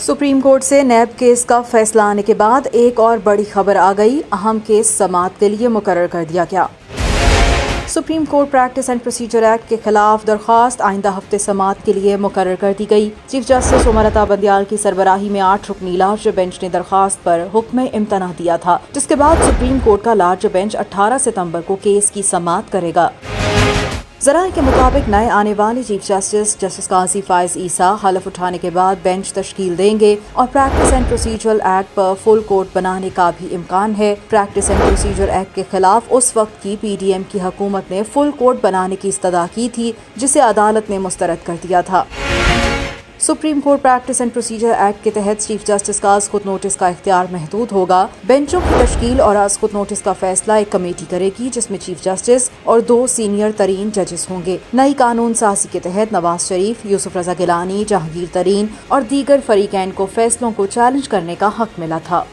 Supreme court से नैब case का फैसला आने के बाद एक और बड़ी खबर आ गई। अहम केस समाअत के लिए मुकर्रर कर दिया गया। Supreme court practice and procedure act के खिलाफ दरख्वास्त आइंदा हफ्ते समाअत के लिए मुकर्रर कर दी गई। चीफ जस्टिस उमर अता बंदियाल की सरबराही में 8 रुकनी लार्ज बेंच ने दरख्वास्त पर हुक्म इम्तना दिया था, जिसके बाद सुप्रीम कोर्ट का लार्ज बेंच 18 सितंबर को केस की समाअत करेगा। ज़राए के मुताबिक नए आने वाले चीफ जस्टिस काजी फायज ईसा हलफ उठाने के बाद बेंच तश्कील देंगे और प्रैक्टिस एंड प्रोसीजर एक्ट पर फुल कोर्ट बनाने का भी इम्कान है। प्रैक्टिस एंड प्रोसीजर एक्ट के खिलाफ उस वक्त की पीडीएम की हुकूमत ने फुल कोर्ट बनाने की इस्तदा की थी, जिसे अदालत ने मुस्तरद कर दिया था। Supreme court practice and procedure act के तहत चीफ जस्टिस का आज खुद नोटिस का इख्तियार महदूद होगा। बेंचों की तश्कील और आज खुद नोटिस का फैसला एक कमेटी करेगी, जिसमें चीफ जस्टिस और 2 सीनियर तरीन जजेस होंगे। नई कानून साजी के तहत नवाज शरीफ, यूसुफ रजा गिलानी, जहांगीर तरीन और दीगर फरीकैन को फैसलों को चैलेंज करने का हक मिला था।